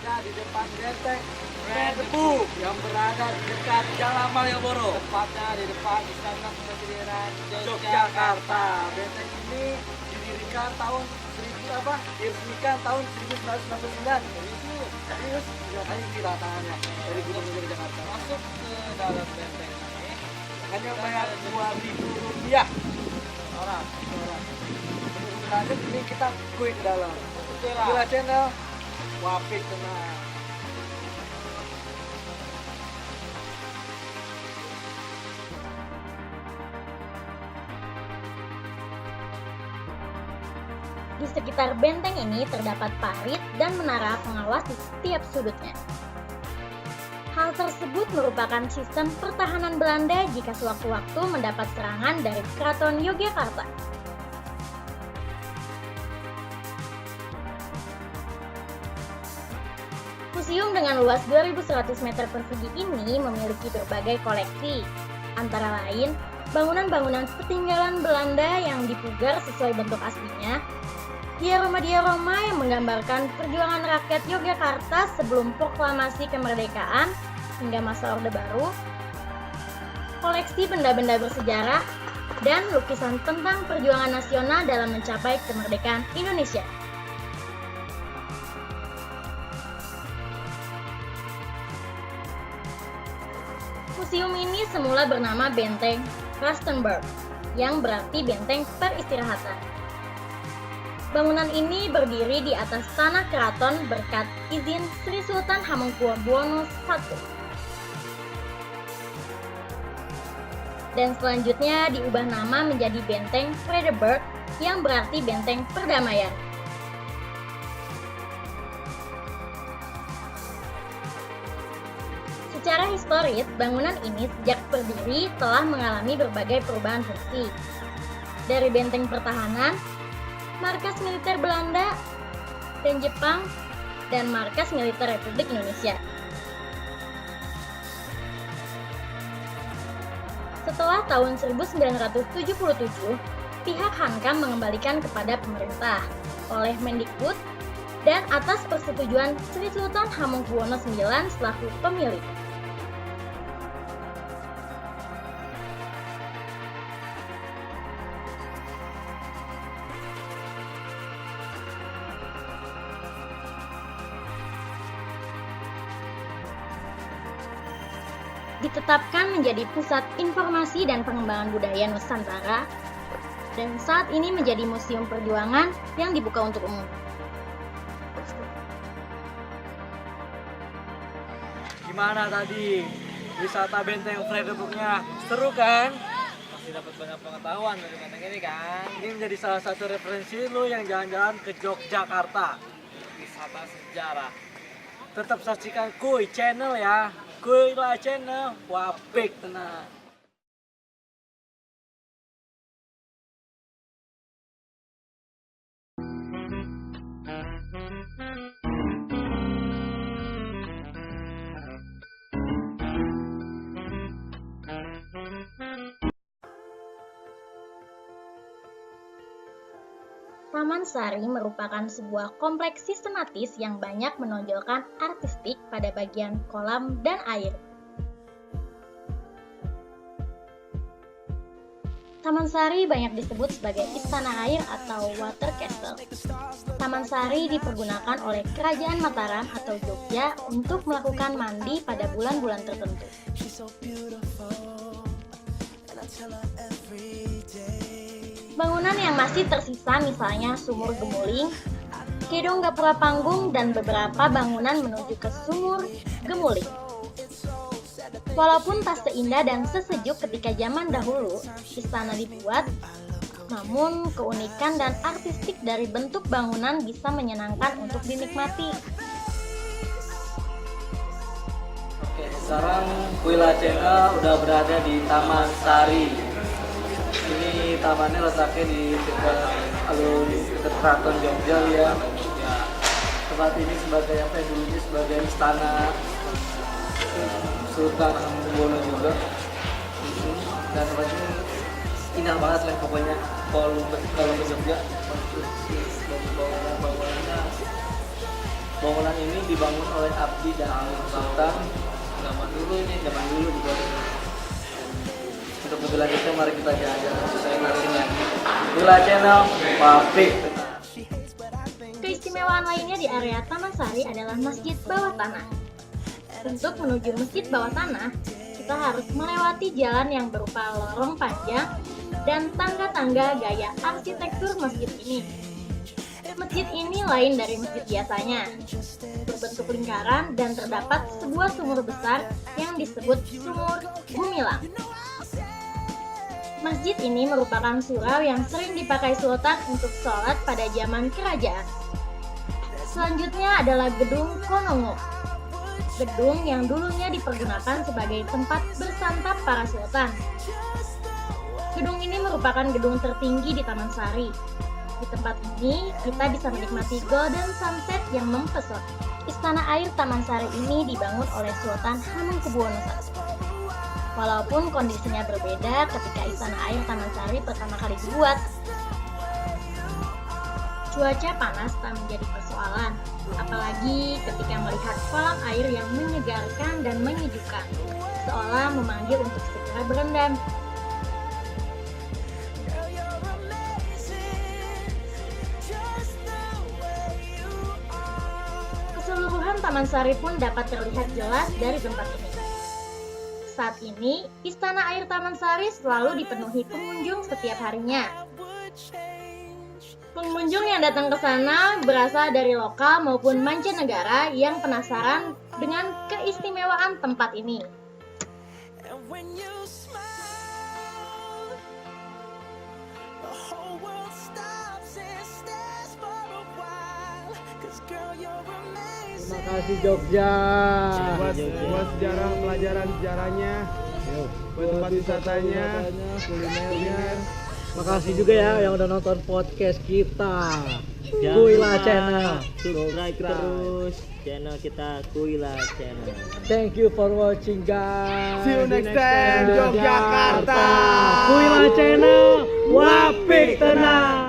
berada di depan benteng Redebu yang berada di dekat Jalan Malioboro, tepatnya di depan Istana Kepresidenan Yogyakarta. Benteng ini didirikan tahun 1000 apa? Diresmikan tahun 1999. Serius, makanya kita tangannya dari Gubernur Jakarta masuk ke dalam benteng ini hanya bayar Rp2.000 orang. Lanjut ini kita kuy ke dalam. Gila channel, Wapik tenang. Di sekitar benteng ini terdapat parit dan menara pengawas di setiap sudutnya. Hal tersebut merupakan sistem pertahanan Belanda jika sewaktu-waktu mendapat serangan dari Keraton Yogyakarta. Museum dengan luas 2.100 meter persegi ini memiliki berbagai koleksi, antara lain bangunan-bangunan peninggalan Belanda yang dipugar sesuai bentuk aslinya, diorama-diorama yang menggambarkan perjuangan rakyat Yogyakarta sebelum proklamasi kemerdekaan hingga masa Orde Baru, koleksi benda-benda bersejarah, dan lukisan tentang perjuangan nasional dalam mencapai kemerdekaan Indonesia. Museum ini semula bernama Benteng Rustenburg, yang berarti benteng peristirahatan. Bangunan ini berdiri di atas tanah keraton berkat izin Sri Sultan Hamengkubuwono I. Dan selanjutnya diubah nama menjadi Benteng Vredenburg yang berarti benteng perdamaian. Secara historis, bangunan ini sejak berdiri telah mengalami berbagai perubahan fungsi. Dari benteng pertahanan, markas militer Belanda dan Jepang, dan markas militer Republik Indonesia. Setelah tahun 1977, pihak Hankam mengembalikan kepada pemerintah oleh Mendikbud dan atas persetujuan Sri Sultan Hamengkubuwono IX selaku pemilik. Ditetapkan menjadi pusat informasi dan pengembangan budaya Nusantara, dan saat ini menjadi museum perjuangan yang dibuka untuk umum. Gimana tadi wisata benteng Vredenburgnya? Seru kan? Masih dapat banyak pengetahuan dari benteng ini kan. Ini menjadi salah satu referensi lu yang jalan-jalan ke Yogyakarta. Wisata sejarah. Tetap saksikan Kuy Channel ya. Kuy lah channel, Wapik tenang. Taman Sari merupakan sebuah kompleks sistematis yang banyak menonjolkan artistik pada bagian kolam dan air. Taman Sari banyak disebut sebagai istana air atau water castle. Taman Sari dipergunakan oleh Kerajaan Mataram atau Jogja untuk melakukan mandi pada bulan-bulan tertentu. Bangunan yang masih tersisa misalnya Sumur Gemuling, Gedung Gapura Panggung, dan beberapa bangunan menuju ke Sumur Gemuling. Walaupun tak seindah dan sesejuk ketika zaman dahulu istana dibuat, namun keunikan dan artistik dari bentuk bangunan bisa menyenangkan untuk dinikmati. Oke, sekarang Kuila Channel udah berada di Taman Sari. Ini tamannya letaknya di dekat dekat Keraton Jogja ya. Tempat ini sebagai apa ya, dulunya sebagai istana Sultan Hamengkubuwono juga. Dan tempat ini indah banget lah pokoknya kalau ke Jogja. Bangunannya Bangunan ini dibangun oleh Abdi dan Alif Sultan zaman dulu dibuat. Untuk lebih lanjutnya mari kita jalan-jalan sesuai nasinya. Gula Channel Pabrik. Keistimewaan lainnya di area Taman Sari adalah Masjid Bawah Tanah. Untuk menuju Masjid Bawah Tanah, kita harus melewati jalan yang berupa lorong panjang dan tangga-tangga gaya arsitektur masjid ini. Masjid ini lain dari masjid biasanya, berbentuk lingkaran dan terdapat sebuah sumur besar yang disebut Sumur Gumilang. Masjid ini merupakan surau yang sering dipakai sultan untuk sholat pada zaman kerajaan. Selanjutnya adalah Gedung Konongo, gedung yang dulunya dipergunakan sebagai tempat bersantap para sultan. Gedung ini merupakan gedung tertinggi di Taman Sari. Di tempat ini, kita bisa menikmati golden sunset yang mempesona. Istana air Taman Sari ini dibangun oleh Sultan Hamengkubuwono I. Walaupun kondisinya berbeda ketika Istana air Taman Sari pertama kali dibuat. Cuaca panas tak menjadi persoalan, apalagi ketika melihat kolam air yang menyegarkan dan menyejukkan, seolah memanggil untuk segera berendam. Keseluruhan Taman Sari pun dapat terlihat jelas dari tempat ini. Saat ini, Istana Air Taman Sari selalu dipenuhi pengunjung setiap harinya. Pengunjung yang datang ke sana berasal dari lokal maupun mancanegara yang penasaran dengan keistimewaan tempat ini. Terima kasih Jogja buat sejarah pelajaran-sejarahnya, buat tempat wisatanya, kulinernya. Makasih juga ya yang udah nonton podcast kita. Jangan Kuila lupa Channel. subscribe terus channel kita Kuila Channel. Thank you for watching guys. See you next time, Yogyakarta. Kuila Channel Wapik tenang.